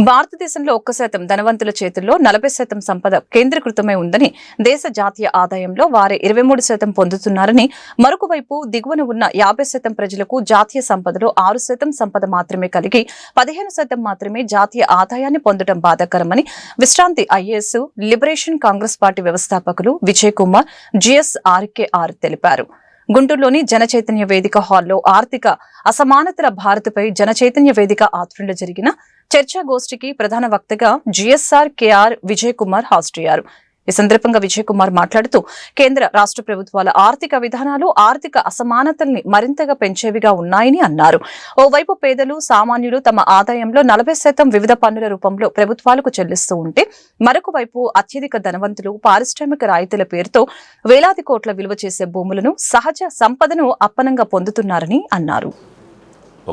భారతదేశంలో 1% ధనవంతుల చేతుల్లో 40% సంపద కేంద్రీకృతమై ఉందని, దేశ జాతీయ ఆదాయంలో వారే 23% పొందుతున్నారని, మరొక వైపు దిగువన ఉన్న 50% ప్రజలకు జాతీయ సంపదలో 6% సంపద మాత్రమే కలిగి 15% మాత్రమే జాతీయ ఆదాయాన్ని పొందడం బాధాకరమని విశ్రాంతి ఐఏఎస్ లిబరేషన్ కాంగ్రెస్ పార్టీ వ్యవస్థాపకులు విజయ్ కుమార్ GSRKR తెలిపారు. గుంటూరులోని జనచైతన్య వేదిక హాల్లో ఆర్థిక అసమానతల భారత్పై జనచైతన్య వేదిక ఆధ్వర్యంలో జరిగిన చర్చాగోష్ఠికి ప్రధాన వక్తగా GSRKR విజయ్ కుమార్ హాజరయ్యారు. ఈ సందర్భంగా విజయ్ కుమార్ మాట్లాడుతూ, కేంద్ర రాష్ట్ర ప్రభుత్వాల ఆర్థిక విధానాలు ఆర్థిక అసమానతల్ని మరింతగా పెంచేవిగా ఉన్నాయని అన్నారు. ఓవైపు పేదలు సామాన్యులు తమ ఆదాయంలో 40% వివిధ పన్నుల రూపంలో ప్రభుత్వాలకు చెల్లిస్తూ ఉంటే, మరొక వైపు అత్యధిక ధనవంతులు పారిశ్రామిక రాయితీల పేరుతో వేలాది కోట్ల విలువ చేసే భూములను, సహజ సంపదను అప్పనంగా పొందుతున్నారని అన్నారు.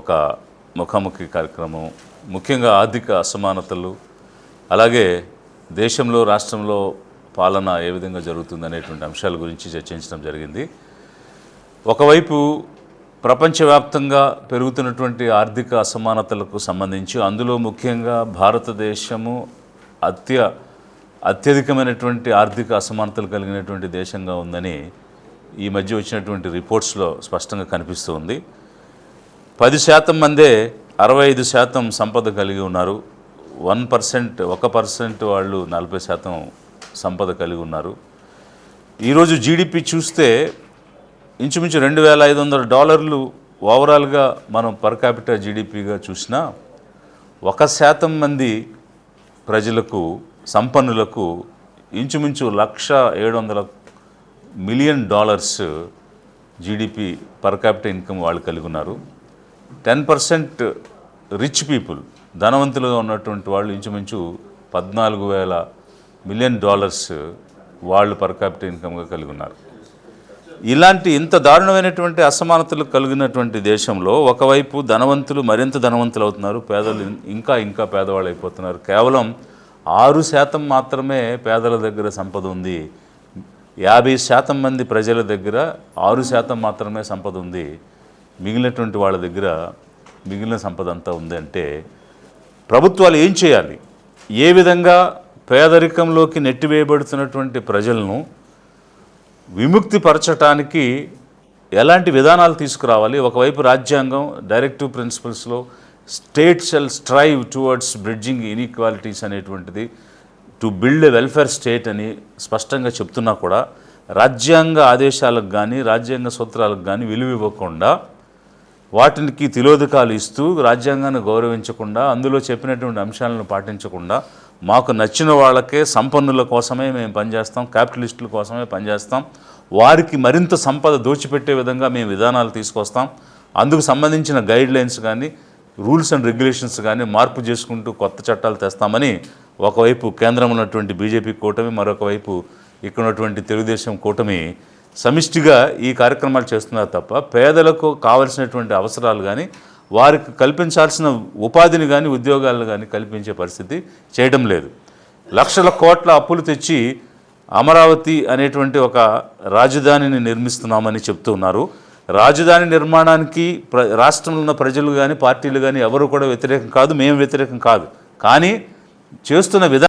ఒక ముఖాముఖి కార్యక్రమం, ముఖ్యంగా ఆర్థిక అసమానతలు, అలాగే దేశంలో రాష్ట్రంలో పాలన ఏ విధంగా జరుగుతుంది అనేటువంటి అంశాల గురించి చర్చించడం జరిగింది. ఒకవైపు ప్రపంచవ్యాప్తంగా పెరుగుతున్నటువంటి ఆర్థిక అసమానతలకు సంబంధించి, అందులో ముఖ్యంగా భారతదేశము అత్యధికమైనటువంటి ఆర్థిక అసమానతలు కలిగినటువంటి దేశంగా ఉందని ఈ మధ్య వచ్చినటువంటి రిపోర్ట్స్లో స్పష్టంగా కనిపిస్తూ ఉంది. 10% మందే 65% సంపద కలిగి ఉన్నారు. 1% వాళ్ళు 40% సంపద కలిగి ఉన్నారు. ఈరోజు జీడిపి చూస్తే ఇంచుమించు $2,500 ఓవరాల్గా మనం పర్ క్యాపిటల్ జీడిపిగా చూసినా, 1% మంది ప్రజలకు, సంపన్నులకు ఇంచుమించు $1,700,000,000 జీడిపి పర్ క్యాపిటల్ ఇన్కమ్ వాళ్ళు కలిగి ఉన్నారు. 10% రిచ్ పీపుల్, ధనవంతులుగా ఉన్నటువంటి వాళ్ళు ఇంచుమించు $14,000,000,000 వాళ్ళు పర్ క్యాపిటల్ ఇన్కమ్గా కలిగి ఉన్నారు. ఇలాంటి ఇంత దారుణమైనటువంటి అసమానతలు కలిగినటువంటి దేశంలో ఒకవైపు ధనవంతులు మరింత ధనవంతులు అవుతున్నారు, పేదలు ఇంకా పేదవాళ్ళు అయిపోతున్నారు. కేవలం 6% మాత్రమే పేదల దగ్గర సంపద ఉంది. 50% మంది ప్రజల దగ్గర 6% మాత్రమే సంపద ఉంది. మిగిలినటువంటి వాళ్ళ దగ్గర మిగిలిన సంపద అంతా ఉంది. అంటే ప్రభుత్వాలు ఏం చేయాలి? ఏ విధంగా పేదరికంలోకి నెట్టివేయబడుతున్నటువంటి ప్రజలను విముక్తి పరచటానికి ఎలాంటి విధానాలు తీసుకురావాలి? ఒకవైపు రాజ్యాంగం డైరెక్టివ్ ప్రిన్సిపల్స్లో state shall strive towards bridging inequalities అనేటువంటిది, to build a welfare state అని స్పష్టంగా చెప్తున్నా కూడా, రాజ్యాంగ ఆదేశాలకు కానీ రాజ్యాంగ సూత్రాలకు కానీ విలువ ఇవ్వకుండా, వాటికి తిలోదకాలు ఇస్తూ, రాజ్యాంగాన్ని గౌరవించకుండా, అందులో చెప్పినటువంటి అంశాలను పాటించకుండా, మాకు నచ్చిన వాళ్ళకే, సంపన్నుల కోసమే మేము పనిచేస్తాం, క్యాపిటలిస్టుల కోసమే పనిచేస్తాం, వారికి మరింత సంపద దోచిపెట్టే విధంగా మేము విధానాలు తీసుకొస్తాం, అందుకు సంబంధించిన గైడ్లైన్స్ కానీ రూల్స్ అండ్ రెగ్యులేషన్స్ కానీ మార్పు చేసుకుంటూ కొత్త చట్టాలు తెస్తామని ఒకవైపు కేంద్రంలో ఉన్నటువంటి బీజేపీ కూటమి, మరొక వైపు ఇక్కడ ఉన్నటువంటి తెలుగుదేశం కూటమి సమిష్టిగా ఈ కార్యక్రమాలు చేస్తున్నారు తప్ప, పేదలకు కావలసినటువంటి అవసరాలు కానీ, వారికి కల్పించాల్సిన ఉపాధిని కానీ ఉద్యోగాలను కానీ కల్పించే పరిస్థితి చేయడం లేదు. లక్షల కోట్ల అప్పులు తెచ్చి అమరావతి అనేటువంటి ఒక రాజధానిని నిర్మిస్తున్నామని చెప్తూ ఉన్నారు. రాజధాని నిర్మాణానికి రాష్ట్రంలో ఉన్న ప్రజలు కానీ పార్టీలు కానీ ఎవరు కూడా వ్యతిరేకం కాదు, మేము వ్యతిరేకం కాదు. కానీ చేస్తున్న విధానం